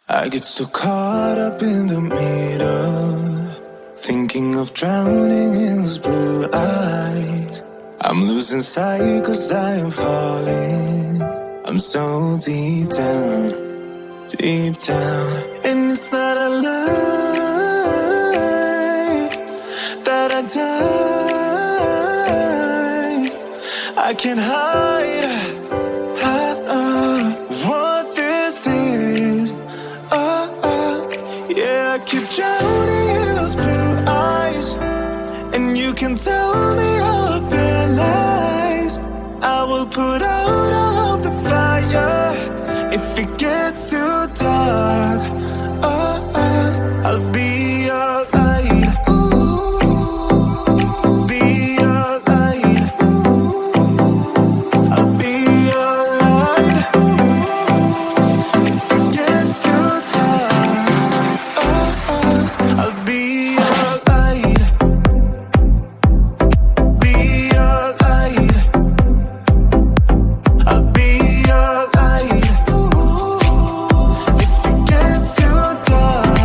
I get so caught up in the middle, thinking of drowning in those blue eyes. I'm losing sight 'cause I am falling. I'm so deep down, and it's not a lie that I die. I can't hide what this is. Yeah, I keep drowning in those blue eyes, and you can tell me all of your lies. I will put out all of the fire if it gets too dark. I'll be your light. Be your light. I'll be your light. If it gets too dark, I'll be your light. Be your light. I'll be your light. If it gets too dark,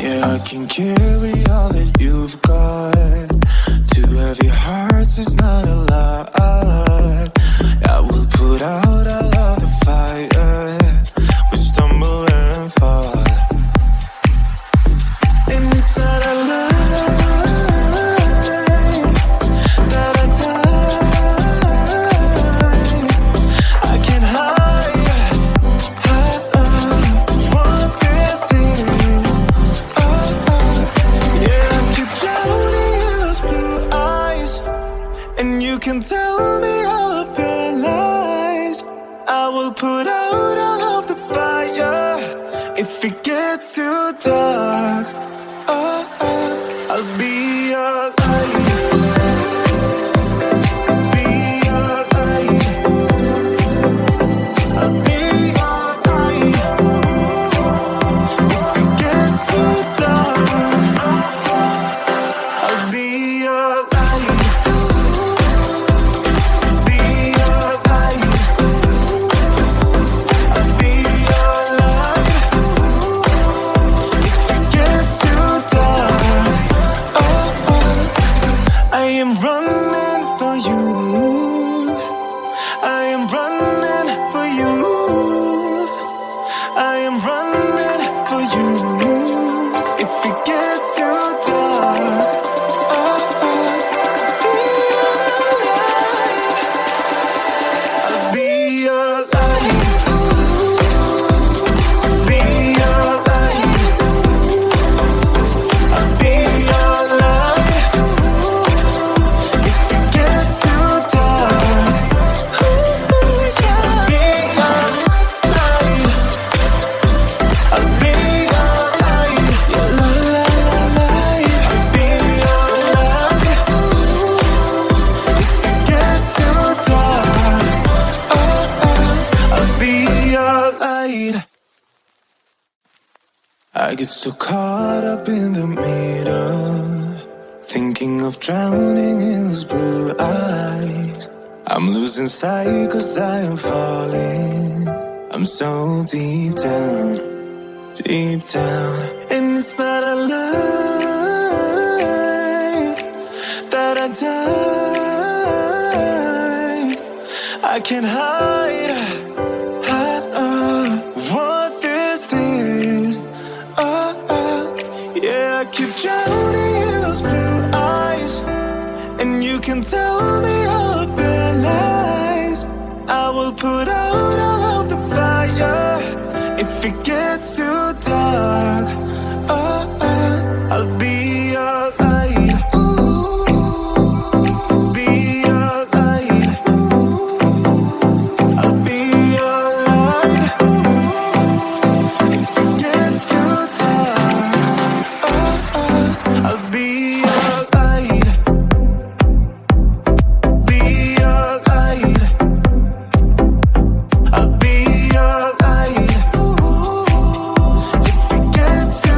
yeah, I can carry all that you've got. Two heavy hearts is not a lot. I will put out all of the fire. We stumble and fall, and it's not a lie that I die. I can't hide what this is. Yeah, I keep drowning in those blue eyes, and you can tell me all of your lies. I will put out all of the fire if it gets too dark. I'll be your light. Be your light. I'll be your light. If it gets too dark, I'll be your light. Be your light. I'll be your light. If it gets too dark, I am running for you. I am running for you. I am running for you. If it gets too dark, I'll be your light. Be your light. I'll be your light. If it gets too dark, I'll be your light. I'll be your light. Your light. I'll be your light. If it gets too dark, I'll be your light. I get so caught up in the middle, thinking of drowning in those blue eyes. I'm losing sight 'cause I am falling. I'm so deep down, and it's not a lie that I die. I can't hide what this is. Yeah, I keep drowning in those blue eyes, and you can tell me all of your lies. I will put out all of the fire if it gets too dark. I'll be your light. Be your light. I'll be your light. If it gets too dark, I'll be your light. Be your light. I'll be your light. If it gets too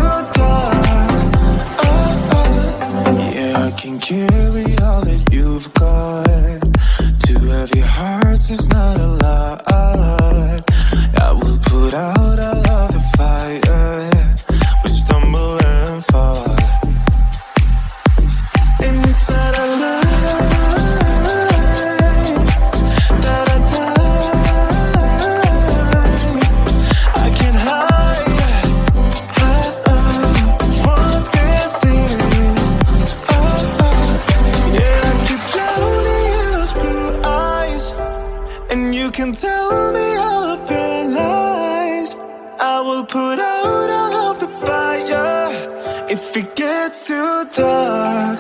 gets too dark,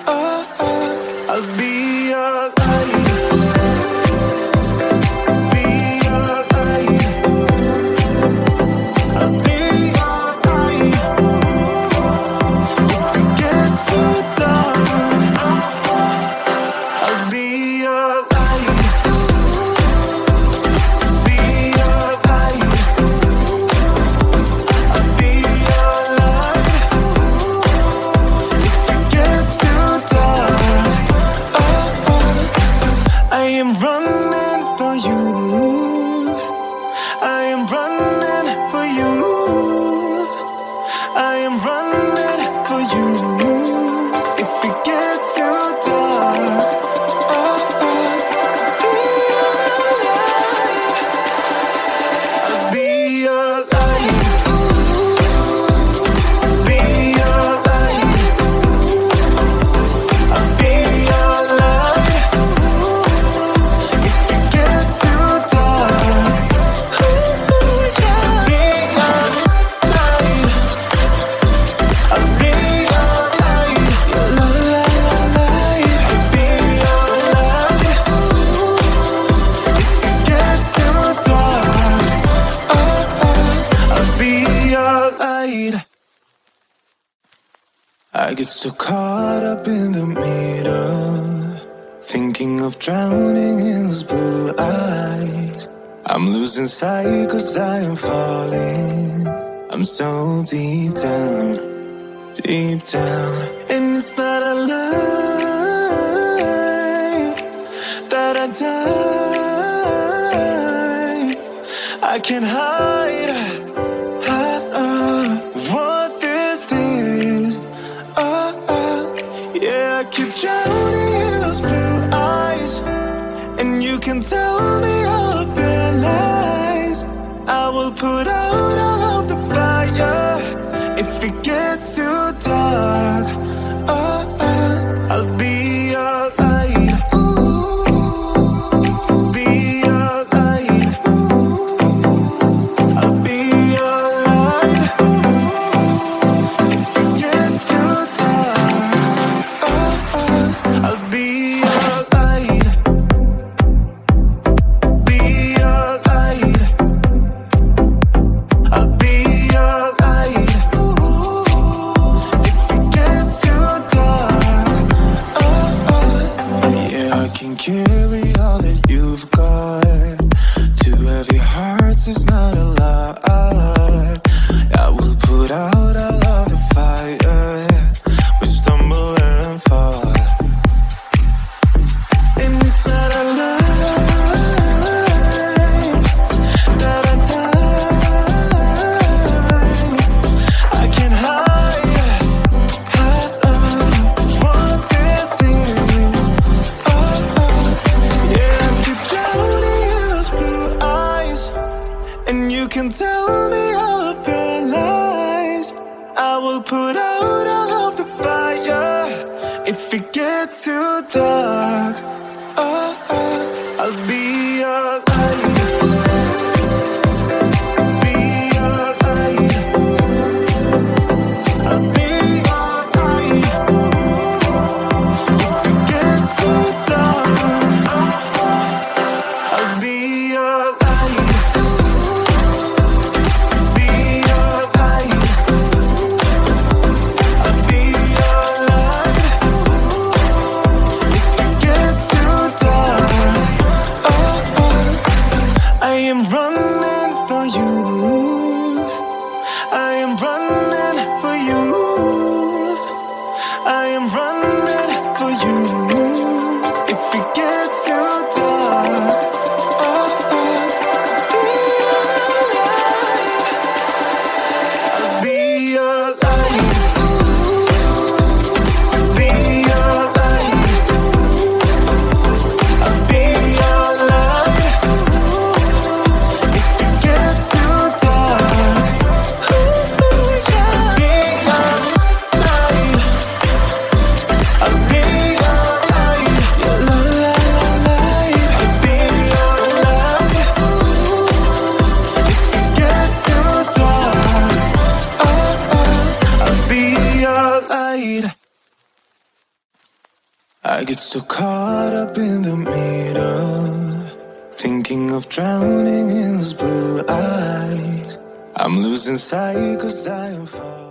I'll be your light. Be your light. I'll be your light. If it gets too dark, I'll be your light. Be your light. I'll be your light. If it gets too dark, I am running for you. I am running for you. I am running for you. If it gets too dark, I'll be your light. Be your light. I'll be your light. If it gets too dark, I'll be your light. I'll be your light. La la la light. I'll be your light. If it gets too dark, I'll be your light. I get so caught up in the middle, thinking of drowning in those blue eyes. I'm losing sight 'cause I am falling. I'm so deep down, and it's not a lie that I die. I can't hide what this is. Yeah, I keep drowning in those blue eyes, and you can tell me all of your lies. I will put out all of the fire if it gets too dark. I'll be your light. Be your light. I'll be your light. If it gets too dark, I'll be your light. Be your light. I'll be your light. If it gets too dark, yeah, I can carry all that you've got. Two heavy hearts is not a lie. I will put out all of the fire. We stumble and fall, and it's not a lie that I die. I can't hide what this is. Yeah, I keep drowning in those blue eyes, and you can tell me all of your lies. I will put out all of the fire if it gets too dark. I'll be your light. Be your light. I'll be your light. If it gets too dark, I'll be your light. Be your light. I'll be your light. If it gets too dark, I am running for you. I am running for you. I am running for you. If it gets too dark, I'll be your light. Be your light. I'll be your light. If it gets too dark, be your light. I'll be your light. light. I get so caught up in the middle, thinking of drowning in those blue eyes. I'm losing sight 'cause I am falling.